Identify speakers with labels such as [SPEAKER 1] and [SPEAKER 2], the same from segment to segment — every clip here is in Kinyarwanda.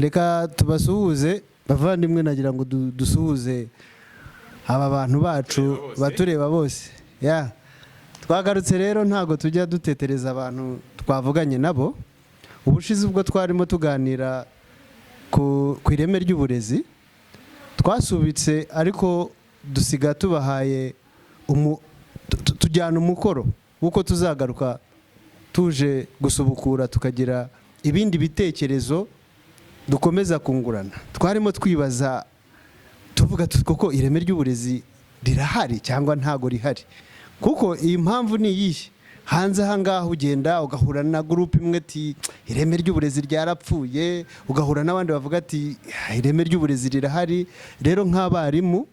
[SPEAKER 1] Reka tubasuhuze bavandimwe, nagira ngo dusuhuze aba bantu bacu batureba bose. Twagarutse rero ntago tujya dutetereza abantu twavuganye nabo. Ubushize ubwo twarimo tuganira ku ireme ry'uburezi twasubitse, ariko dusiga tubahaye tujyana umukoro uko tuzagaruka tuje gusubukura tukagira ibindi bitekerezo dukomeza kungurana. Twarimo twibaza tuvuga koko ireme ry'uburezi rirahari cyangwa ntago rihari, kuko iyi mpamvu ni iyihe. Hanze aha ngaha ugenda ugahura na groupe imwe ati ireme ry'uburezi ryarapfuye, ugahura n'abandi bavuga ati ireme ry'uburezi rirahari. Rero nk'abarimu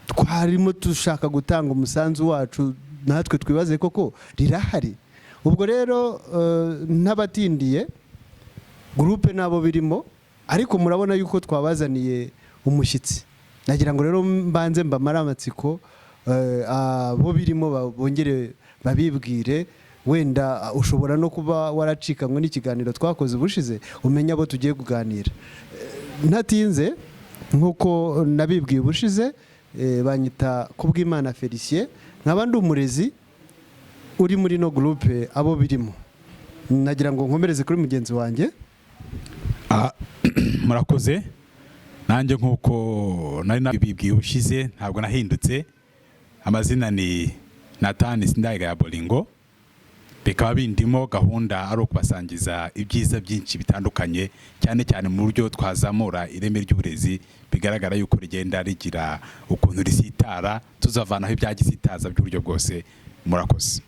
[SPEAKER 1] twarimo dushaka gutanga umusanzu wacu, natwe twibaze koko rirahari. Ubwo rero n'abatindiye groupe nabo birimo, ariko murabona yuko twabazaniye umushyitsi. Nagira ngo rero mbanze mbamara amatsiko abo birimo bongere babibwire. Wenda ushobora no kuba waracikanywe n'ikiganiro twakoze ubushize, umenya abo tugiye kuganira. Ntatinze, nkuko nabibwiye ubushize, banyita Kubwimana Felicien, nkaba ndi umurezi uri muri no groupe abo birimo. Nagira ngo nkomereze kuri mugenzi wanjye.
[SPEAKER 2] Murakoze. Nanjye nkuko nari nabibwiye ubushize ntabwo nahindutse. Amazina ni Nathan Sindayigaya Bolingo. Bikaba bindimo gahunda ari ukubasangiza ibyiza byinshi bitandukanye, cyane cyane mu buryo twazamura ireme ry'uburezi. Bigaragara yuko rigenda rigira ukuntu risitara, tuzavanaho ibyagisitaza by'uburyo bwose. Murakoze.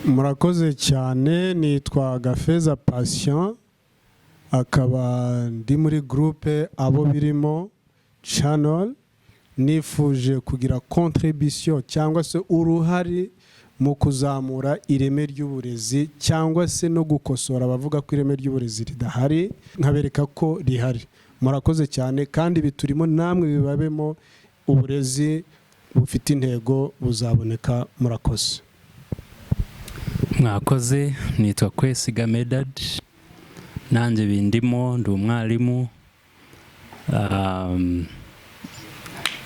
[SPEAKER 3] Murakoze cyane. Nitwa Gafeza Patient, akaba ndi muri groupe abo birimo channel. Nifuje kugira contribution cyangwa se uruhari mu kuzamura ireme ry'uburezi, cyangwa se no gukosora abavuga ko ireme ry'uburezi ridahari, nkabereka ko rihari. Murakoze cyane, kandi biturimo namwe bibabemo. Uburezi bufite intego buzaboneka. Murakoze.
[SPEAKER 4] Mwakoze. Nitwa Kwesiga Medad, nanjye bindimo, ndi umwarimu.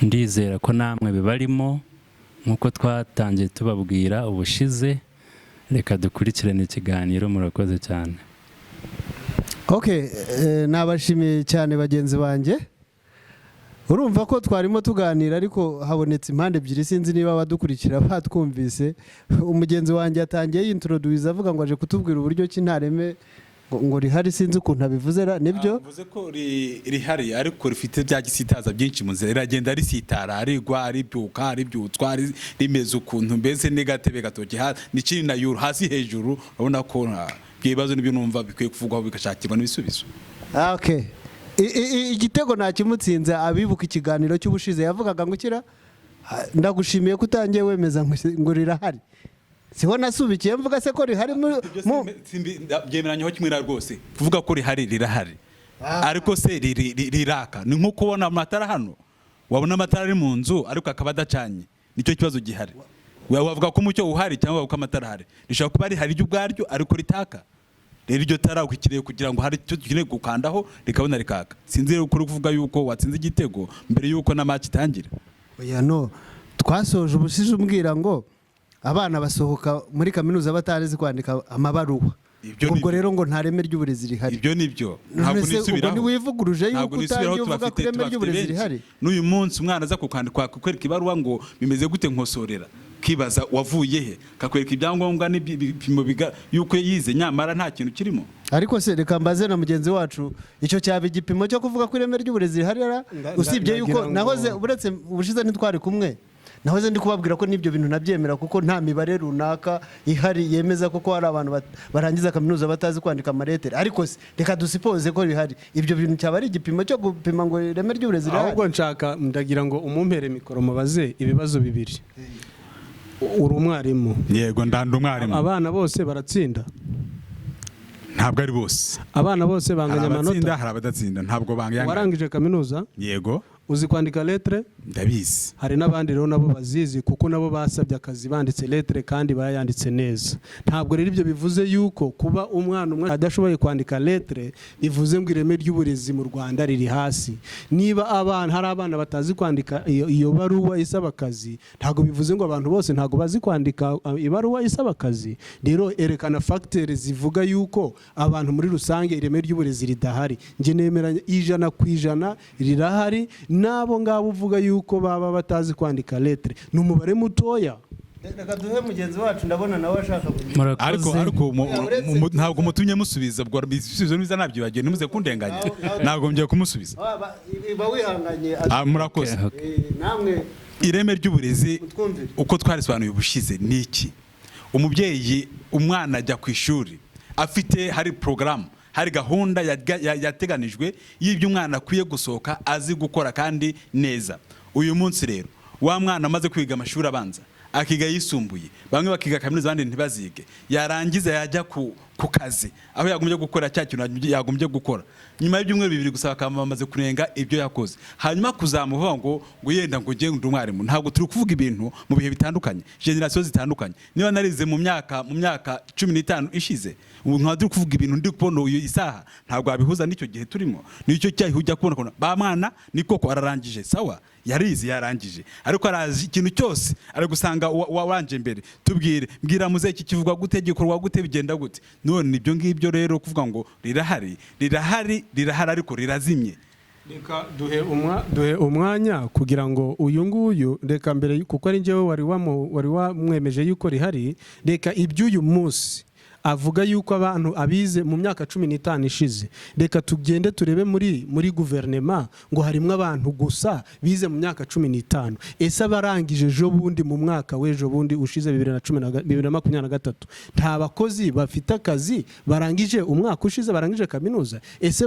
[SPEAKER 4] Ndizera ko namwe bibarimo nkuko twatangiye tubabwira ubushize. Reka dukurikirane ikiganiro. Murakoze cyane.
[SPEAKER 1] Nabashimiye cyane bagenzi banjye. Urumva ko twarimo tuganira, ariko habonetse impande ebyiri. Sinzi niba badukurikira batwumvise. Umugenzi wanjye yatangiye yintroduce avuga ngo aje kutubwira uburyo ki ntareme ngo rihari. Sinzi ukuntu abivuze. Nibyo
[SPEAKER 2] bivuze ko rihari, ariko rifite bya gisitaza byinshi mu nzira. Iragenda risitara, arigwa, aribyuka, aribyutswa, rimeze ukuntu mbese negatebe gatoki n'ikiri na yuru hasi hejuru. Urabona ko ibibazo n'ibyo numva bikwiye kuvugwaho bigashakirwa n'ibisubizo.
[SPEAKER 1] Igitego nakimutsinze. Abibuka ikiganiro cy'ubushize yavugaga ngo kira ndagushimiye ko utangiye wemeza ngo rirahari. Siho nasubikiye mvuga se ko rihari
[SPEAKER 2] byemeranyeho kimwe na rwose. Kuvuga ko rihari rirahari, ariko se riraka. Ni nko kubona amatara hano, wabona amatara ari mu nzu ariko akaba adacanye. Nicyo kibazo gihari. Wavuga ko umucyo uhari cyangwa ko amatara ahari. Rishobora kuba rihari ryo ubwaryo ariko ritaka. Rero iryo tara ukikiriye kugira ngo hari icyo dukeneye gukandaho rikabona rikaka. Sinzi rero kuri kuvuga yuko watsinze igitego mbere yuko na match itangira.
[SPEAKER 1] Twasoje ubushize umbwira ngo abana basohoka muri kaminuza batarizi kwandika amabaruwa. Ubwo rero ngo nta reme ry'uburezi rihari.
[SPEAKER 2] Ibyo nibyo. Ntabwo nisubiraho.
[SPEAKER 1] Ubwo niwivuguruje yuko utangiye uvuga ko ireme ry'uburezi rihari.
[SPEAKER 2] N'uyu munsi umwana aza kukandikwa kukwereka ibaruwa ngo bimeze gute nkosorera. Kibaza wavuye he, kakwereka ibyangombwa n'ibipimo yuko yize, nyamara nta kintu kirimo.
[SPEAKER 1] Ariko se reka mbaze na mugenzi wacu, icyo cyaba igipimo cyo kuvuga ko ireme ry'uburezi rihari? Usibye yuko nahoze uretse ubushize ntitwari kumwe, nahoze ndi kubabwira ko n'ibyo bintu nabyemera, kuko nta mibare runaka ihari yemeza ko hari abantu barangiza kaminuza batazi kwandika amaleteri. Ariko se reka dusipoze ko rihari. Ibyo bintu cyaba ari igipimo cyo gupima ngo ireme ry'uburezi rihari?
[SPEAKER 3] Ahubwo nshaka ndagira ngo umumpere mikoro mubaze ibibazo bibiri. Uri umwarimu?
[SPEAKER 2] Yego, ndanda umwarimu.
[SPEAKER 3] Abana bose baratsinda?
[SPEAKER 2] Ntabwo ari bose.
[SPEAKER 3] Abana bose banganya amanota?
[SPEAKER 2] Hari abadatsinda, ntabwo banganya.
[SPEAKER 3] Warangije kaminuza?
[SPEAKER 2] Yego.
[SPEAKER 3] uzi kwandika lettre?
[SPEAKER 2] ndabizi.
[SPEAKER 3] Hari n'abandi rero nabo bazizi kuko nabo basabye akazi banditse lettre kandi bayanditse neza. Ntabwo rero ibyo bivuze yuko kuba umwana umwe adashoboye kwandika lettre bivuze ngo ireme ry'uburezi mu Rwanda riri hasi. Niba hari abana batazi kwandika iyo baruwa isaba akazi, ntabwo bivuze ngo abantu bose ntabwo bazi kwandika ibaruwa isaba akazi. Rero erekana factors zivuga yuko abantu muri rusange ireme ry'uburezi ridahari. Nje nemeranya 100% rirahari. Nabo ngabo uvuga yuko baba batazi kwandika lettre ni umubare mutoya.
[SPEAKER 1] Reka duhe mugenzi wacu ndabona nawe ashaka kugira.
[SPEAKER 2] Ariko ntabwo mutumye musubiza bwo bisubizo niza nabyibagiye nimuze kundenganya. Ntabwo ngiye kumusubiza.
[SPEAKER 1] Ba wihanganye.
[SPEAKER 2] Murakoze.
[SPEAKER 1] Namwe
[SPEAKER 2] ireme ry'uburezi uko twarisobanuye ubushize niki? Umubyeyi umwana ajya ku ishuri afite hari program, hari gahunda yateganijwe y'ibyo umwana akwiye gusohoka azi gukora kandi neza. Uyu munsi rero wa mwana amaze kwiga amashuri abanza akiga yisumbuye, bamwe bakiga kaminuza abandi ntibazige, yarangiza yajya ku kazi aho yagombye gukora cya kintu yagombye gukora, nyuma y'ibyumweru 2 gusa bakamaze kurenga ibyo yakoze, hanyuma kuzamuvuga ngo yenda ngo ngiye ndi umwarimu. Ntabwo turi kuvuga ibintu mu bihe bitandukanye, generation zitandukanye. Niba narize mu myaka 15 ishize, ntabwo turi kuvuga ibintu ndi kubona uyu isaha, ntabwo abihuza n'icyo gihe turimo. Nicyo cyahi ujya kubona ba mwana niko ko ararangije, sawa yarize yarangije, ariko arazi ikintu cyose ari gusanga wanje mbere. Tubwire mbwira muzeki kivuga gute, gikorwa gute, bigenda gute? None ibyo ngibyo rero kuvuga ngo rirahari ariko rirazimye.
[SPEAKER 3] Reka duhe umwanya kugira ngo uyu nguyu, reka mbere kuko ari njyewe wari wamwemeje yuko rihari, reka iby'uyu munsi avuga yuko abantu abize mu myaka 15 ishize. Reka tugende turebe muri guverinema ngo harimo abantu gusa bize mu myaka 15. Ese abarangije ejo bundi mu mwaka w'ejo bundi ushize 2023 nta bakozi bafite akazi barangije umwaka ushize barangije kaminuza? Ese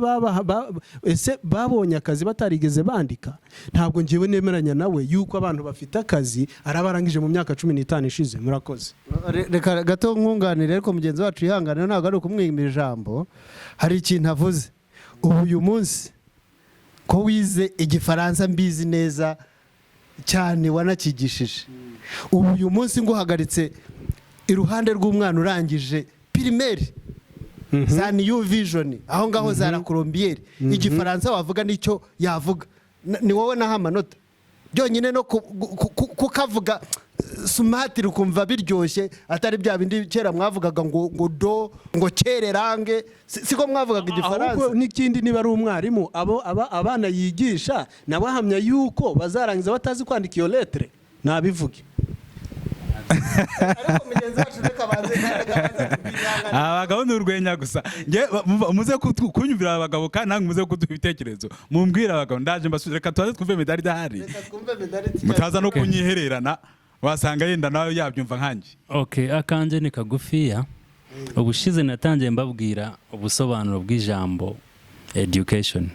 [SPEAKER 3] babonye akazi batarigeze bandika? Ntabwo ngiye nemeranya nawe yuko abantu bafite akazi arabarangije mu myaka 15 ishize. Murakoze.
[SPEAKER 1] Reka gato nkunganire ariko mugenzi wacu yihangana ntabwo ari ukumwimira ijambo. Hari ikintu avuze uyu munsi ko wize igifaransa mbizi neza cyane wanakigishije. Uyu munsi nguhagaritse iruhande rw'umwana urangije primaire za New Vision aho ngaho za la Colombière, igifaransa wavuga nicyo yavuga, ni wowe naha amanota byonyine no kukavuga smart rukumva biryoshye, atari bya bindi kera mwavugaga ngo do ngo kererange, siko mwavugaga igifaransa.
[SPEAKER 3] Ahubwo n'ikindi niba ari umwarimu abana yigisha nabahamya yuko bazarangiza batazi kwandika iyo lettre nabivuge.
[SPEAKER 1] Ariko mugenzi wacu reka banze
[SPEAKER 2] abagabo n'urwenya gusa. Nge muze kunyumvira abagabo kandi nange muze kuduha ibitekerezo. Mumbwira abagabo ndaje mbasubire, reka tuze twumve medali dahari. Mutaza no kunyihererana wasanga yenda nawe yabyumva nkanje.
[SPEAKER 4] Okay, akanje ni kagufiya. Ubushize natangiye mbabwira ubusobanuro bw'ijambo education,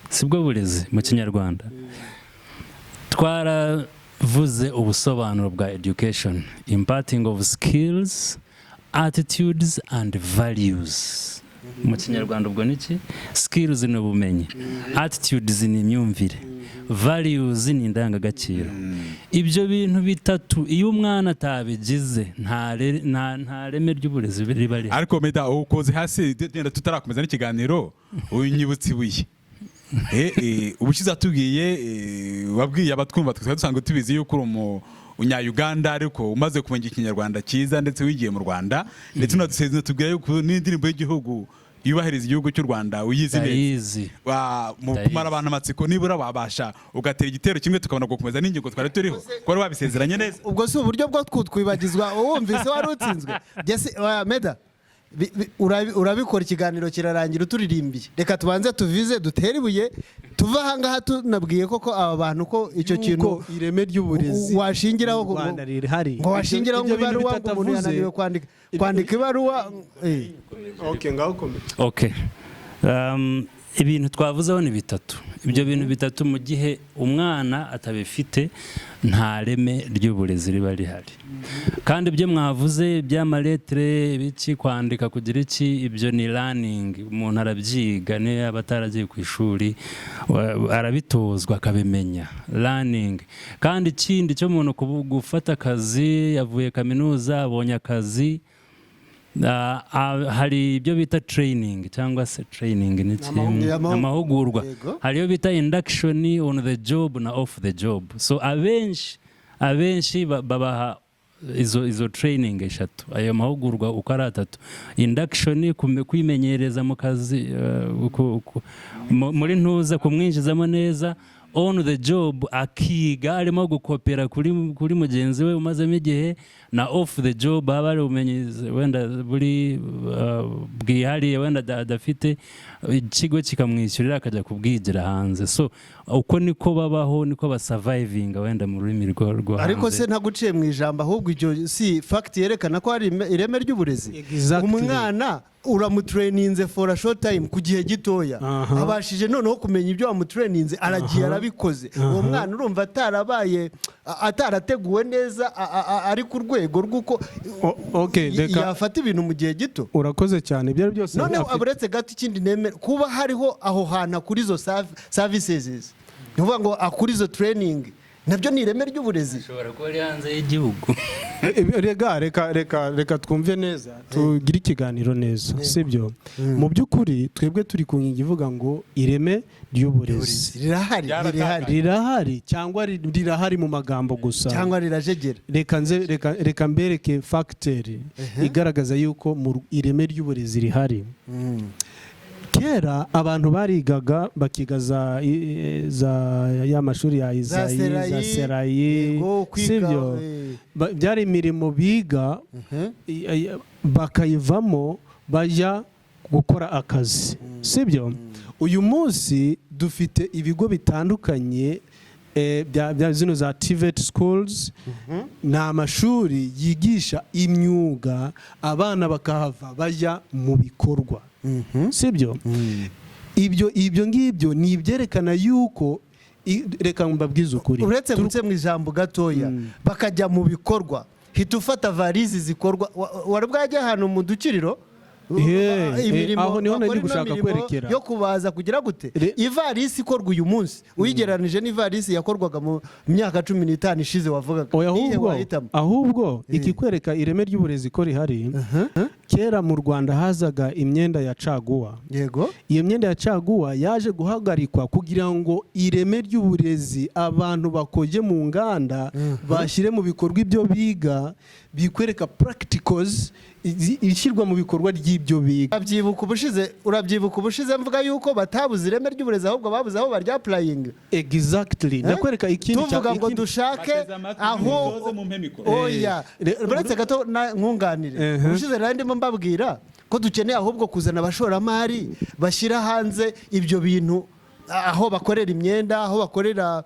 [SPEAKER 4] sibwo burezi mu Kinyarwanda. Twaravuze ubusobanuro bwa education, imparting of skills, attitudes and values. Mu Kinyarwanda ubwo niki? Skills ni ubumenyi, attitudes ni imyumvire, values ni indangagaciro. Ibyo bintu bitatu iyo umwana atabigize nta reme ry'uburezi riba rihari.
[SPEAKER 2] Ariko meda ukoze hasi tutarakomeza n'ikiganiro unyibutse ibuye. Ubushize atubwiye wabwiye abatwumva twese dusanga tubizi yuko uri Unya-Uganda ariko umaze kumenya Ikinyarwanda cyiza ndetse wigiye mu Rwanda, ndetse unadusezeranya tubwira yuko n'indirimbo y'igihugu yubahiriza igihugu cy'u Rwanda uyizi neza. Mu kumara abantu amatsiko nibura wabasha ugatera igitero kimwe tukabona gukomeza n'ingingo twari turiho ko wari wabisezeranye neza.
[SPEAKER 1] Ubwo si uburyo bwo twibagizwa wumvise wari utsinzwe. Meda urabikora ikiganiro kirarangira uturirimbiye. Reka tubanze tuvize dutere ibuye tuva ahangaha tunabwiye koko aba bantu ko icyo kintu
[SPEAKER 3] ireme ry'uburezi
[SPEAKER 1] washingiraho ngo washingiraho ngo ibaruwa umuntu yananiwe kwandika ibaruwa.
[SPEAKER 3] Okay, ngaho komeza.
[SPEAKER 4] Okay. ibintu twavuzeho ni bitatu. Ibyo bintu bitatu mu gihe umwana atabifite nta reme ry'uburezi riba rihari. Kandi ibyo mwavuze by'amaletre biki kwandika kugira iki, ibyo ni learning. Umuntu arabyiga niba abataragiye ku ishuri arabitozwa akabimenya, learning. Kandi ikindi cyo umuntu gufata akazi, yavuye kaminuza abonye akazi, hari ibyo bita training cyangwa se training amahugurwa, hari ibyo bita induction on the job na off the job. So abenshi babaha izo training eshatu, ayo mahugurwa uko ari atatu: induction, kwimenyereza mu kazi, muri ntuza kumwinjizamo neza; on the job, akiga arimo gukopera kuri mugenzi we umazemo igihe; na off the job, haba ari ubumenyi wenda buri bwihariye wenda adafite, ikigo kikamwishyurira akajya kubwigira hanze. So uko niko babaho, niko basurviving wenda mu rurimi rwo hanze.
[SPEAKER 1] Ariko se ntaguciye mu ijambo, ahubwo icyo si fact yerekana ko ari ireme ry'uburezi. Umwana uramutraininze for a short time, ku gihe gitoya abashije noneho kumenya ibyo wamutraininze, aragiye arabikoze. Uwo mwana urumva atarabaye, atarateguwe neza, ari ku rwego rw'uko yafata ibintu mu gihe gito.
[SPEAKER 3] Urakoze cyane. Ibyo byose
[SPEAKER 1] none aburetse gato, ikindi nemera kuba hariho aho hantu kuri zo services, nivuga ngo akuri zo training, nabyo ni ireme ry'uburezi.
[SPEAKER 4] Ushobora kuba ari hanze y'igihugu.
[SPEAKER 3] Reka twumve neza, tugire ikiganiro neza, sibyo? Mu by'ukuri twebwe turi ku ngingo ivuga ngo ireme ry'uburezi rirahari cyangwa rirahari mu magambo gusa,
[SPEAKER 1] cyangwa rirajegera.
[SPEAKER 3] Reka mbereke facteur igaragaza yuko mu ireme ry'uburezi rihari. Kera abantu barigaga bakiga ya mashuri ya Izayi, za Serayi, sibyo? Byari imirimo biga, bakayivamo bajya gukora akazi, sibyo? Uyu munsi dufite ibigo bitandukanye bya zino za TVET schools, ni amashuri yigisha imyuga, abana bakahava bajya mu bikorwa, sibyo? Ibyo ngibyo ni ibyerekana yuko, reka mbabwize ukuri,
[SPEAKER 1] uretse gutse mu ijambo gatoya bakajya mu bikorwa, hita ufata varizi zikorwa. Wari bwajya ahantu mu dukiriro,
[SPEAKER 3] aho niho nari gushaka kwerekera,
[SPEAKER 1] yo kubaza kugira gute ivarisi ikorwa uyu munsi uyigeranije n'ivarisi yakorwaga mu myaka 15 ishize wavugaga.
[SPEAKER 3] Ahubwo ikikwereka ireme ry'uburezi ko rihari. Kera mu Rwanda hazaga imyenda ya caguwa.
[SPEAKER 1] Yego,
[SPEAKER 3] iyo myenda ya caguwa yaje guhagarikwa kugira ngo ireme ry'uburezi abantu bakoje mu nganda bashyire mu bikorwa ibyo biga, bikwereka practicals ishyirwa mu bikorwa ry'ibyo biga. Urabyibuka ubushize mvuga yuko batabuze ireme ry'uburezi, ahubwo babuze aho barya applying. Exactly. Nakwereka ikindi
[SPEAKER 1] tuvuga ngo dushake aho oya, uretse gato nkunganire. Ubushize rero ndimo mbabwira ko dukeneye ahubwo kuzana abashoramari bashyira hanze ibyo bintu, aho bakorera imyenda, aho bakorera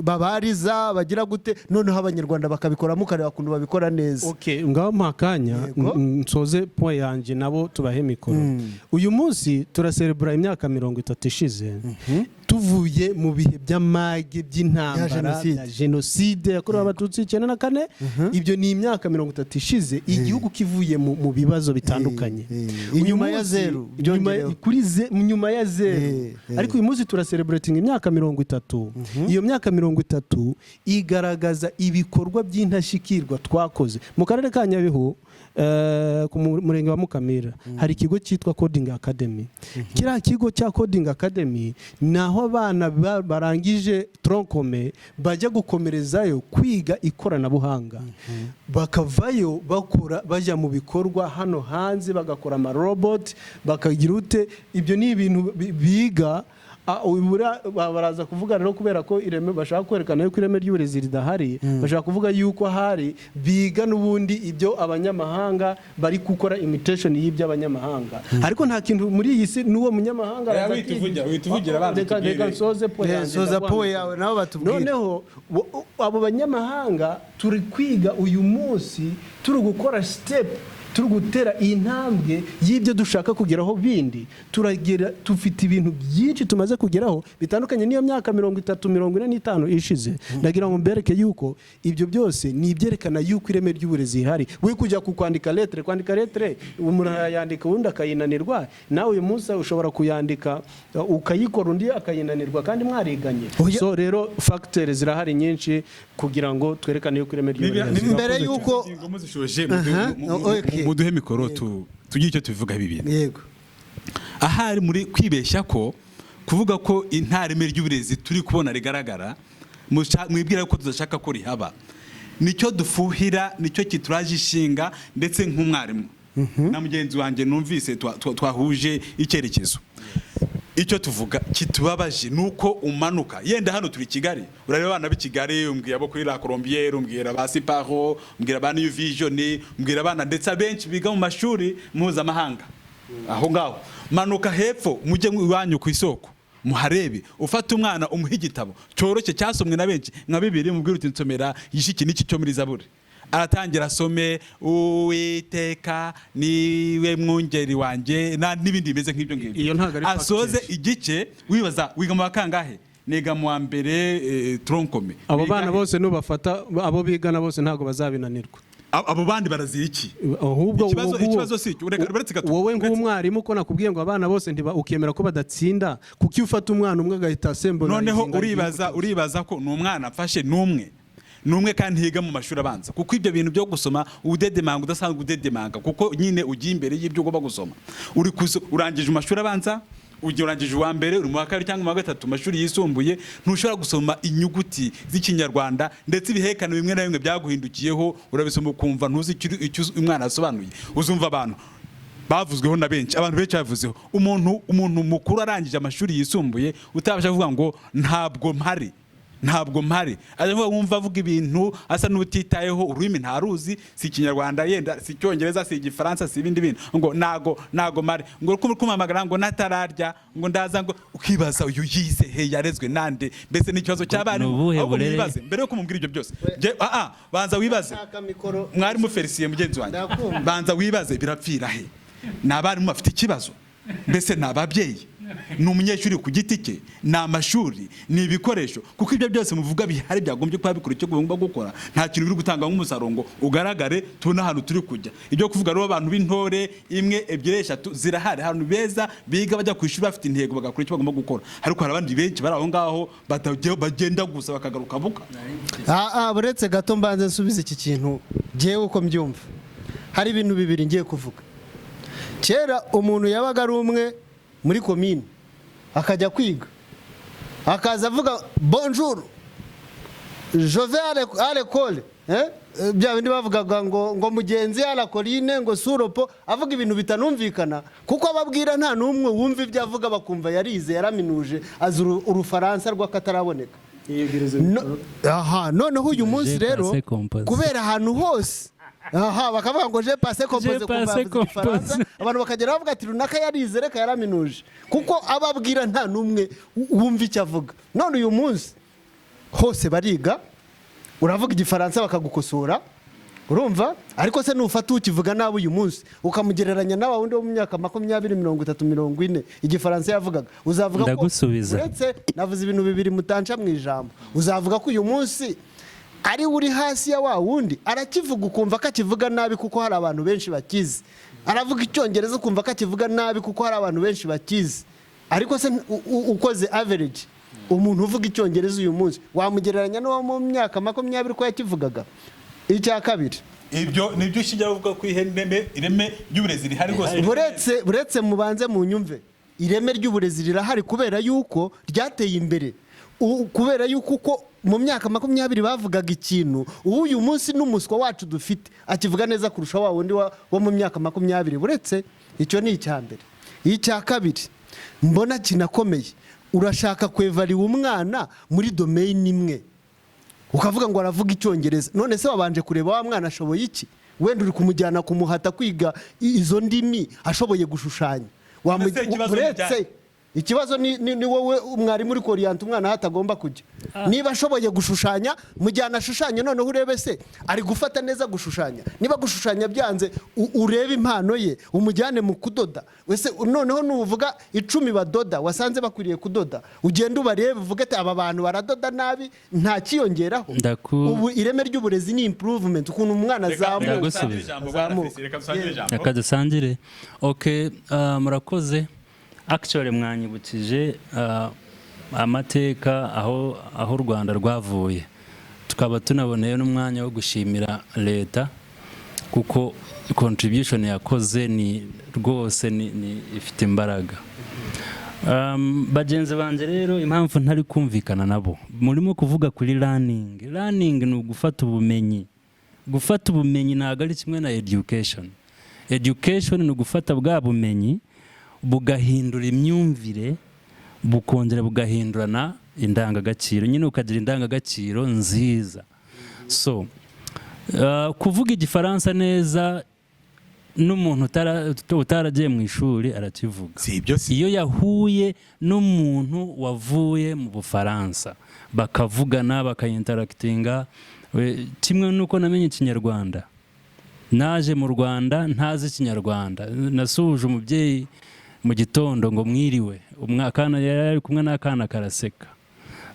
[SPEAKER 1] babariza, bagira gute, noneho abanyarwanda bakabikoramo ukareba kuntu babikora neza.
[SPEAKER 3] Okay, ngaho mpakanya nsoze point yanjye nabo tubahe mikoro. Uyu munsi turaserebura imyaka 30 ishize, tuvuye mu bihe by'amage by'intambara ya genocide yakorewe abatutsi 94. Ibyo ni imyaka 30 ishize, igihugu kivuye mu bibazo bitandukanye.
[SPEAKER 1] Inyuma ya zero,
[SPEAKER 3] nyuma ya zero. Ariko uyu munsi turacelebrating imyaka 30. Iyo myaka 30 igaragaza ibikorwa by'intashikirwa twakoze mu karere ka Nyabihu, ku murenge wa Mukamira. Hari ikigo cyitwa Coding Academy. Kiriya kigo cya Coding Academy naho abana barangije troncome bajya gukomerezayo kwiga ikoranabuhanga, bakavayo bakora bajya mu bikorwa hano hanze, bagakora ama robot, bakagira ute. Ibyo ni ibintu biga. Baraza kuvuga rero kubera ko ireme bashaka kwerekana yuko ireme ry'uburezi ridahari, bashaka kuvuga yuko hari biga n'ubundi ibyo abanyamahanga bari gukora imitation y'ibyo abanyamahanga. Ariko nta kintu muri iyi si n'uwo munyamahanga
[SPEAKER 2] wituvugira abantu.
[SPEAKER 3] Reka soze
[SPEAKER 1] po yawe nabo batubwira.
[SPEAKER 3] Noneho abo banyamahanga turi kwiga uyu munsi, turi gukora step turi gutera iyi ntambwe y'ibyo dushaka kugeraho bindi, tufite ibintu byinshi tumaze kugeraho bitandukanye n'iyo myaka 30-45 ishize. Ndagira ngo mbereke yuko ibyo byose ni ibyerekana yuko ireme ry'uburezi ihari. We kujya kwandika lettre umuntu yandika undi akayinanirwa, nawe uyu munsi ushobora kuyandika ukayikora undi akayinanirwa kandi mwariganye. So rero factors zirahari nyinshi kugira ngo twerekane yuko ireme ry'uburezi
[SPEAKER 1] mbere yuko
[SPEAKER 2] muduhe mikoro tugiye icyo tubivuga bibiri.
[SPEAKER 1] Yego.
[SPEAKER 2] Ahari muri kwibeshya ko kuvuga ko intareme ry'uburezi turi kubona rigaragara mwibwira ko tudashaka ko rihaba, nicyo dufuhira, nicyo kituraje ishinga, ndetse nk'umwarimu na mugenzi wanjye numvise twahuje icyerekezo. Icyo tuvuga kitubabaje nuko umanuka, yenda hano turi Kigali, urareba abana b'i Kigali, umbwira abo kuri La Colombière, umbwira ba Siparo, umbwira ba New Vision, umbwira abana ndetse abenshi biga mu mashuri mpuzamahanga. Aho ngaho manuka hepfo mujye iwanyu ku isoko muharebe, ufata umwana umuha igitabo cyoroshye cyasomwe na benshi nka Bibiri, mubwira uti nsomera yishiki n'iki cyo muri Zaburi, aratangira asome Uwiteka niwe mwungeri wanjye n'ibindi bimeze nk'ibyo ngibyo, asoze igice wibaza wiga mu bakangahe, niga mu wa mbere tronkome.
[SPEAKER 3] Abo bana bose nubafata, abo bigana bose ntago bazabinanirwa.
[SPEAKER 2] Abo bandi barazira iki?
[SPEAKER 3] Ahubwo
[SPEAKER 2] ikibazo si
[SPEAKER 3] wowe nk'umwarimu ko nakubwiye ngo abana bose ukemera ko badatsinda, kuko iyo ufata umwana umwe agahita asembura.
[SPEAKER 2] Noneho uribaza ko n'umwana afashe numwe kandi higa mu mashuri abanza, kuko ibyo bintu byo gusoma udedemanga udasanzwe udedemanga, kuko nyine ugiye imbere y'ibyo ugomba gusoma. Urangije mu mashuri abanza, urangije uwa mbere, uri mu wa kabiri cyangwa mu wa gatatu mashuri yisumbuye, ntushobora gusoma inyuguti z'ikinyarwanda, ndetse ibihekano bimwe na bimwe byaguhindukiyeho urabisoma ukumva ntuzi icyo umwana asobanuye. Uzumva abantu bavuzweho na benshi, abantu benshi bavuzeho, umuntu mukuru arangije amashuri yisumbuye utabasha kuvuga ngo ntabwo mpari, avuga wumva avuga ibintu asa n'utitayeho, ururimi ntaruzi, si ikinyarwanda, yenda si icyongereza, si igifaransa, si ibindi bintu, ngo nago mari, ngo kumamagara ngo natararya, ngo ndaza, ngo ukibaza uyu yize he, yarezwe nande, mbese n'ikibazo cy'abarimu. Ahubwo wibaze mbere yo kumubwira ibyo byose, banza wibaze, mwarimu Felicien mugenzi wanjye, banza wibaze birapfira he? Ni abarimu bafite ikibazo, mbese ni ababyeyi, ni umunyeshuri ku giti cye, ni amashuri, ni ibikoresho, kuko ibyo byose muvuga bihari byagombye kuba bikora icyo ugomba gukora, nta kintu biri gutanga nk'umusaruro ngo ugaragare tubona ahantu turi kujya. Ibyo kuvuga rero abantu b'intore 1, 2, 3 zirahari, ahantu beza biga bajya ku ishuri bafite intego bagakora icyo bagomba gukora, ariko hari abandi benshi bari aho ngaho bagenda gusa bakagaruka buka.
[SPEAKER 1] Buretse gato mbanze nsubize iki kintu jewe uko mbyumva. Hari ibintu bibiri ngiye kuvuga. Kera umuntu yabaga ari umwe muri komine akajya kwiga, akaza avuga bonjour je vais à l'école, bya bindi bavugaga ngo mugenzi ya la colline ngo suropo, avuga ibintu bitanumvikana, kuko ababwira nta numwe wumva ibyo avuga, bakumva yarize yaraminuje azi urufaransa rw'akataraboneka. Noneho uyu munsi rero kubera ahantu hose bakavuga ngo je passe composé ku Faransa, abantu bakagera bavuga ati runaka yarize reka yaraminuje, kuko ababwira nta numwe wumva icyo avuga. None uyu munsi hose bariga, uravuga igifaransa bakagukosora, urumva, ariko se nufata ukivuga nabi uyu munsi ukamugereranya nawe wundi wo mu myaka 20, 30, 40 igifaransa yavugaga, uzavuga ko uretse navuze ibintu bibiri mutanca mu ijambo, uzavuga ko uyu munsi ari uri hasi ya wa wundi arakivuga ukumva ko akivuga nabi kuko hari abantu benshi bakizi, aravuga icyongereza ukumva ko akivuga nabi kuko hari abantu benshi bakizi. Ariko se ukoze average, umuntu uvuga icyongereza uyu munsi wamugereranya no mu myaka 20 ko yakivugaga. Icya kabiri,
[SPEAKER 2] ibyo nibyo ushyira uvuga ko ireme ry'uburezi rihari rwose.
[SPEAKER 1] Buretse mubanze mu nyumve, ireme ry'uburezi rirahari kubera yuko ryateye imbere, kubera yuko uko mu myaka 20 bavugaga ikintu, uyu munsi n'umuswa wacu dufite akivuga neza kurusha wa wundi wo mu myaka 20. Buretse icyo ni icyambere. Icya kabiri mbona kinakomeye, urashaka kwevariwa umwana muri domain imwe, ukavuga ngo aravuga icyongereza, none se wabanje kureba wa mwana ashoboye iki? Wenda uri kumujyana kumuhata kwiga izo ndimi ashoboye gushushanya. ikibazo ni wowe umwarimu uri koriyanta umwana aho atagomba kujya. Niba ashoboye gushushanya mujyana ashushanya, noneho urebe se ari gufata neza gushushanya. Niba gushushanya byanze urebe impano ye umujyane mu kudoda. Wese noneho nuvuga 10 badoda wasanze bakwiriye kudoda, ugenda ubarebe uvuge ati aba bantu baradoda nabi nta kiyongeraho. Ubu ireme ry'uburezi ni improvement ukuntu umwana azamuka.
[SPEAKER 4] Reka dusangire. Okay, murakoze. Actually mwanyibukije amateka aho u Rwanda rwavuye, tukaba tunaboneye n'umwanya wo gushimira leta kuko contribution yakoze ni rwose ni ifite imbaraga. Bagenzi banje rero impamvu ntari kumvikana nabo, murimo kuvuga kuri learning ni ugufata ubumenyi. Gufata ubumenyi ntabwo ari kimwe na education ni ugufata bwa bumenyi bugahindura imyumvire, bukongera bugahindurana indangagaciro, nyine ukagira indangagaciro nziza. So kuvuga igifaransa neza n'umuntu utaragiye mu ishuri arakivuga. Iyo yahuye n'umuntu wavuye mu Bufaransa bakavugana bakayinteractinga, kimwe nuko namenye Ikinyarwanda. Naje mu Rwanda ntazi Ikinyarwanda, nasuje umubyeyi mu gitondo ngo mwiriwe, umwana yari kumwe n'akana karaseka,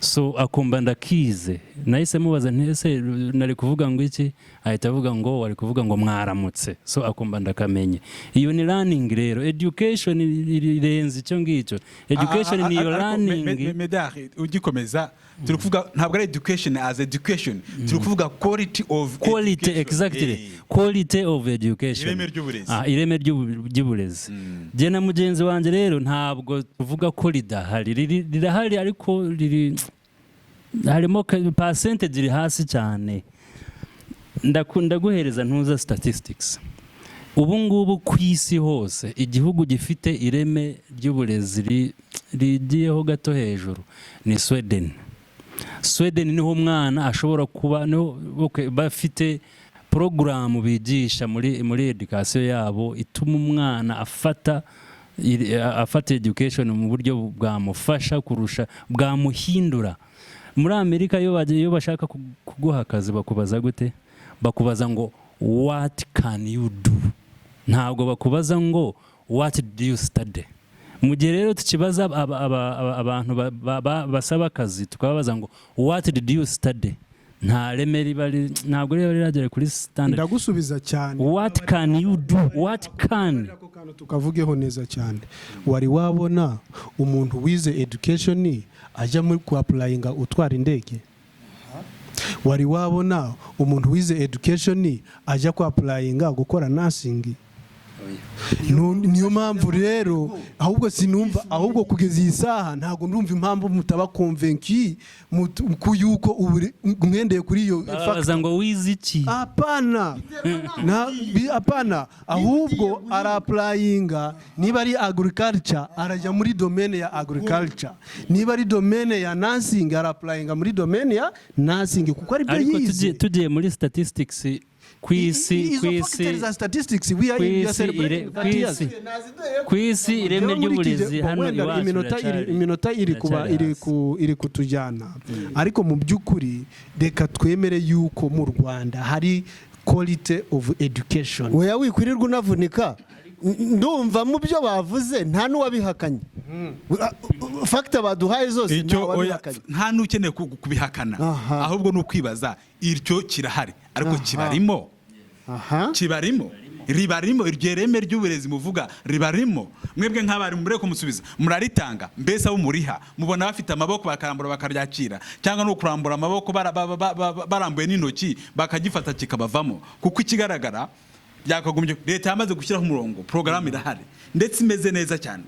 [SPEAKER 4] so akumva ndakize. Nahise mubaza ntese nari kuvuga ngo iki, ahita avuga ngo wari kuvuga ngo mwaramutse, so akumva ndakamenye. Iyo ni learning rero. Education irenze icyo ngicyo. Education ni yo learning.
[SPEAKER 2] Medari ugikomeza turi kuvuga ntabwo ari education as education, turi kuvuga quality of education.
[SPEAKER 4] Exactly. Quality of education.
[SPEAKER 2] Ireme ry'uburezi.
[SPEAKER 4] Ireme ry'uburezi. Je na mugenzi wanje rero ntabwo tuvuga ko rirahari ariko harimo percentage iri hasi cyane. Ndakunda guhereza ntuza statistics. Ubu ngubu ku isi hose igihugu gifite ireme ry'uburezi rigiyeho gato hejuru ni Sweden. Sweden niho umwana ashobora kuba bafite program bigisha muri education yabo ituma umwana afata education mu buryo bwamufasha kurusha bwamuhindura. Muri Amerika iyo bashaka kuguha akazi bakubaza gute? Bakubaza ngo what can you do, ntabwo bakubaza ngo what do you study. Mu gihe rero tukibaza abantu basaba akazi tukababaza ngo what did you study, nta reme ribari, ntabwo rero riragera kuri standard.
[SPEAKER 3] Ndagusubiza cyane,
[SPEAKER 4] what can you do, what can
[SPEAKER 3] tukavugeho neza cyane. Wari wabona umuntu wize education ajya muri ku applyinga utwara indege? Wari wabona umuntu wize education ajya ku applyinga gukora nursing? Niyo mpamvu rero ahubwo sinumva, ahubwo kugeza iyi saha ntago ndumva impamvu mutaba convaincu yuko mwendeye kuri iyo
[SPEAKER 4] baza ngo wize iki.
[SPEAKER 3] Apana ahubwo ara applyinga, niba ari agriculture arajya muri domaine ya agriculture, niba ari domaine ya nursing ara applyinga muri domaine ya nursing kuko ari byo yize.
[SPEAKER 4] Ariko tugiye muri statistics kwisi ireme ry'uburezi hano iwacu
[SPEAKER 3] iminota iri kutujyana. Ariko mu by'ukuri reka twemere yuko mu Rwanda hari quality of education.
[SPEAKER 1] Weya wikwirirwa unavunika, ndumva mu byo bavuze nta n'uwabihakanye. Factor baduhaye zose
[SPEAKER 2] nta n'ukeneye kubihakana, ahubwo no kwibaza iryo kirahari ariko kibarimo. Kibarimo, ribarimo, iryo reme ry'uburezi muvuga ribarimo. Mwebwe nk'abari mureko kumusubiza muraritanga, mbese abo muriha mubona bafite amaboko bakarambura bakaryakira, cyangwa no kurambura amaboko barambuye n'intoki bakagifata kikabavamo? Kuko ikigaragara byakagombye leta yamaze gushyiraho umurongo, program irahari ndetse imeze neza cyane,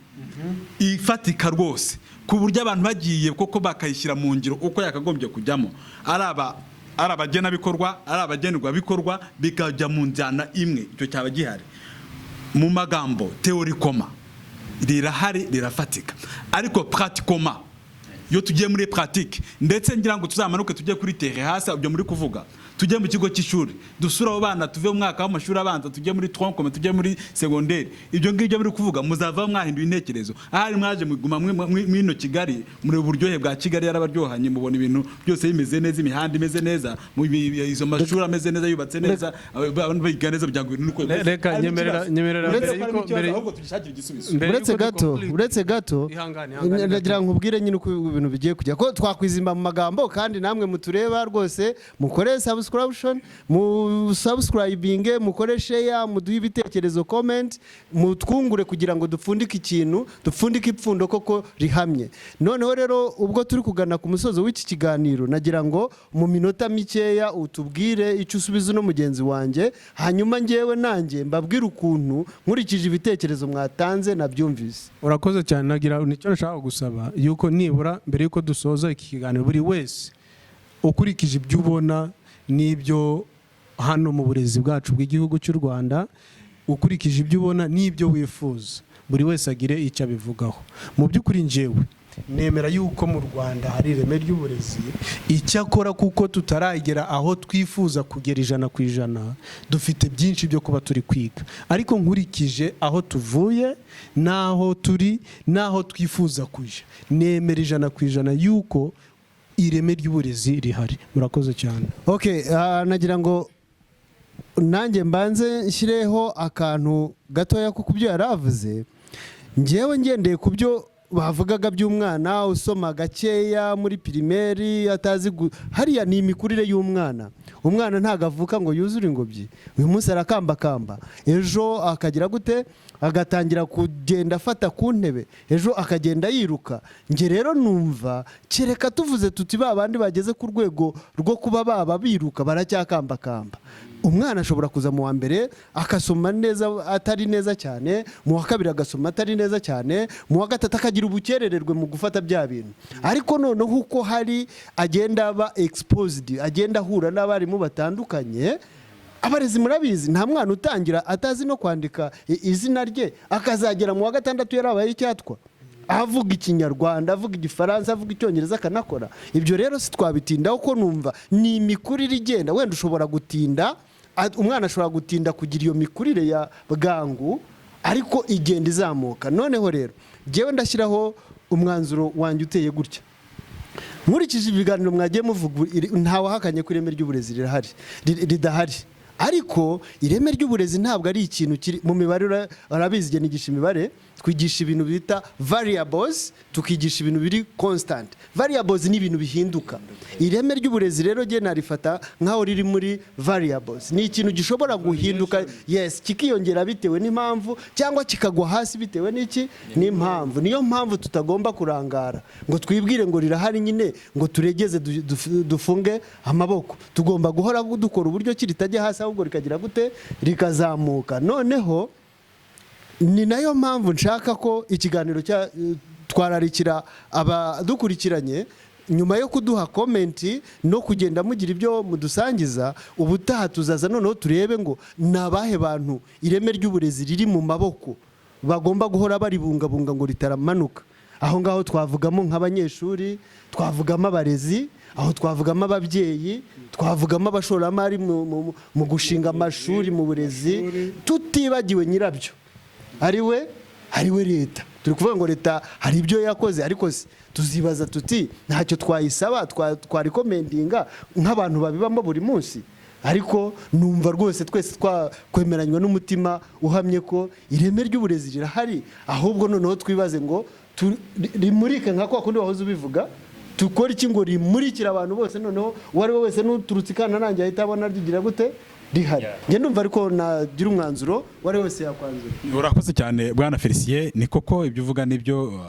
[SPEAKER 2] ifatika rwose ku buryo abantu bagiye koko bakayishyira mu ngiro uko yakagombye kujyamo, ari abagena bikorwa, ari abagenerwa bikorwa, bikajya mu njyana imwe. Icyo cyaba gihari mu magambo theory koma rirahari rirafatika, ariko pratikoma iyo tugiye muri pratique ndetse ngira ngo tuzamanuke tujye kuri terre hasi ibyo muri kuvuga tujye mu kigo cy'ishuri dusura abo bana tuve mu mwaka w'amashuri abanza tujye muri tronc tujye muri secondaire ibyo ngibyo muri kuvuga muzava mwahinduye intekerezo ahari mwaje muguma mwino Kigali muri uburyohe bwa Kigali yarabaryohanye mubona ibintu byose bimeze neza imihanda imeze neza izo mashuri ameze neza yubatse neza abantu biga neza byangu nuko
[SPEAKER 3] reka nyemerera
[SPEAKER 1] uretse gato ndagira nkubwire nyine uko ibintu bigiye kujya ko twakwizimba mu magambo kandi namwe mutureba rwose mukore subscription mu subscribing mukore share muduhe ibitekerezo comment mutwungure kugira ngo dupfundike ikintu dupfundike ipfundo koko rihamye noneho rero ubwo turi kugana ku musozo w'iki kiganiro nagira ngo mu minota mikeya utubwire icyo usubiza no mugenzi wanjye hanyuma ngewe nanjye mbabwire ukuntu nkurikije ibitekerezo mwatanze nabyumvise.
[SPEAKER 3] Urakoze cyane nagira nicyo nashaka gusaba yuko nibura mbere yuko dusoza iki kiganiro buri wese ukurikije ibyo ubona n'ibyo hano mu burezi bwacu bw'igihugu cy'u Rwanda ukurikije ibyo ubona n'ibyo wifuza buri wese agire icyo abivugaho. Mu by'ukuri njyewe nemera yuko mu Rwanda hari ireme ry'uburezi icyakora kuko tutaragera aho twifuza kugera 100%, dufite byinshi byo kuba turi kwiga, ariko nkurikije aho tuvuye naho turi naho twifuza kuja nemera 100% yuko ireme ry'uburezi rihari. Murakoze cyane.
[SPEAKER 1] Okay, nagira ngo nanjye mbanze nshyireho akantu gatoya kuko byo yaravuze ngewe ngendeye ku byo bavugaga by'umwana usoma gakeya muri primaire atazi hariya ni imikurire y'umwana. Umwana ntago avuka ngo yuzure ingobyi, uyu munsi arakambakamba, ejo akagira gute agatangira kugenda afata ku ntebe, ejo akagenda yiruka. Nge rero numva kereka tuvuze tuti babandi bageze ku rwego rwo kuba baba biruka baracyakambakamba. Umwana ashobora kuza mu wa mbere akasoma neza atari neza cyane, mu wa kabiri agasoma atari neza cyane, mu wa gatatu akagira ubukerererwe mu gufata bya bintu. Ariko noneho uko hari agenda aba exposed, agenda ahura n'abarimu batandukanye, abarezi murabizi nta mwana utangira atazi no kwandika izina rye akazagera mu wa gatandatu yarabaye icyatwa, avuga ikinyarwanda, avuga igifaransa, avuga icyongereza akanakora. Ibyo rero si twabitindaho ko numva ni imikurire igenda. Wenda ushobora gutinda, umwana ashobora gutinda kugira iyo mikurire ya bwangu, ariko igenda izamuka. Noneho rero jewe ndashyiraho umwanzuro wanjye uteye gutya. Nkurikije ibiganiro mwagiye muvuga ntawahakanye ko ireme ry'uburezi ridahari, ariko ireme ry'uburezi ntabwo ari ikintu kiri mu mibare. Arabizi igihe nigisha imibare twigisha ibintu bita variables, tukigisha ibintu biri constant. Variables ni ibintu bihinduka. Ireme ry'uburezi rero je narifata nkaho riri muri variables, ni ikintu gishobora guhinduka, yes, kikiyongera bitewe n'impamvu cyangwa kikagwa hasi bitewe n'iki n'impamvu. Niyo mpamvu tutagomba kurangara ngo twibwire ngo rirahari nyine ngo turegeze dufunge amaboko. Tugomba guhora dukora uburyo kiritajya hasi ahubwo rikagira gute rikazamuka. Noneho ni nayo mpamvu nshaka ko ikiganiro twararikira abadukurikiranye nyuma yo kuduha komenti no kugenda mugira ibyo mudusangiza, ubutaha tuzaza noneho turebe ngo nabahe bantu ireme ry'uburezi riri mu maboko bagomba guhora baribungabunga ngo ritaramanuka. Aho ngaho twavugamo nk'abanyeshuri, twavugamo abarezi, aho twavugamo ababyeyi, twavugamo abashoramari mu gushinga amashuri mu burezi, tutibagiwe nyirabyo ariwe leta. Turi kuvuga ngo leta hari ibyo yakoze, ariko tuzibaza tuti ntacyo twayisaba twarikomendinga nk'abantu babibamo buri munsi. Ariko numva rwose twese twakwemeranywa n'umutima uhamye ko ireme ry'uburezi rirahari, ahubwo noneho twibaze ngo rimurike nka kwa kundi wahoze ubivuga, tukora iki ngo rimurikire abantu bose, noneho uwari we wese n'uturutse ikana nanjye ahita abona rigira gute rihari. Nge ndumva ariko nagira umwanzuro wari wese yakwanzura.
[SPEAKER 2] Urakoze cyane Bwana Felicien, ni koko ibyo uvuga nibyo,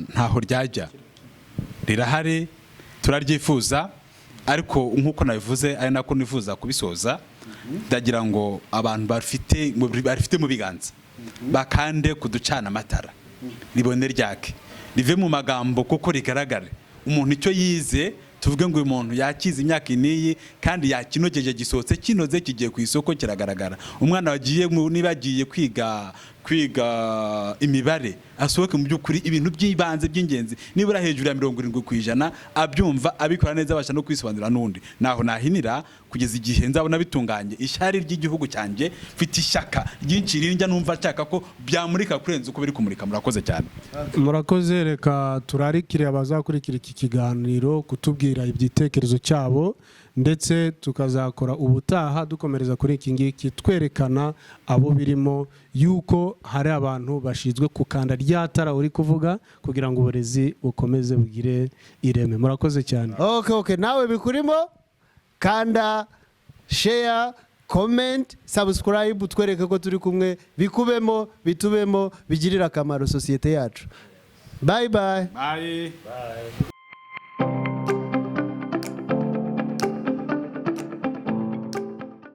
[SPEAKER 2] ntaho ryajya, rirahari, turaryifuza, ariko nkuko nabivuze ari nako nifuza kubisoza. Ndagira ngo abantu bafite mu biganza bakande kuducana amatara, ribone ryake, rive mu magambo kuko rigaragare. Umuntu icyo yize tuvuge ngo uyu muntu yakize imyaka iniyi kandi yakinogeje gisohotse kinoze kigiye ku isoko kiragaragara. Umwana wagiye niba agiye kwiga kwiga imibare asohoke mu by'ukuri ibintu by'ibanze by'ingenzi nibura hejuru ya 70% abyumva abikora neza abasha no kwisobanurira n'undi naho nahinira kugeza igihe nzabona bitunganye ishyari ry'igihugu cyanjye mfite ishyaka ryinshi rinjya numva nshaka ko byamurika kurenza uko biri kumurika. Murakoze cyane.
[SPEAKER 3] Murakoze, reka turarikire abazakurikira iki kiganiro kutubwira ibyitekerezo cyabo, ndetse tukazakora ubutaha dukomereza kuri iki ngiki twerekana abo birimo yuko hari abantu bashinzwe kukanda ryatara uri kuvuga kugira ngo uburezi bukomeze bugire ireme. Murakoze cyane.
[SPEAKER 1] Okay, nawe bikurimo kanda share, comment, subscribe, twereke ko turi kumwe, bikubemo, bitubemo, bigirira akamaro sosiyete yacu. Bye bye.
[SPEAKER 2] Bye.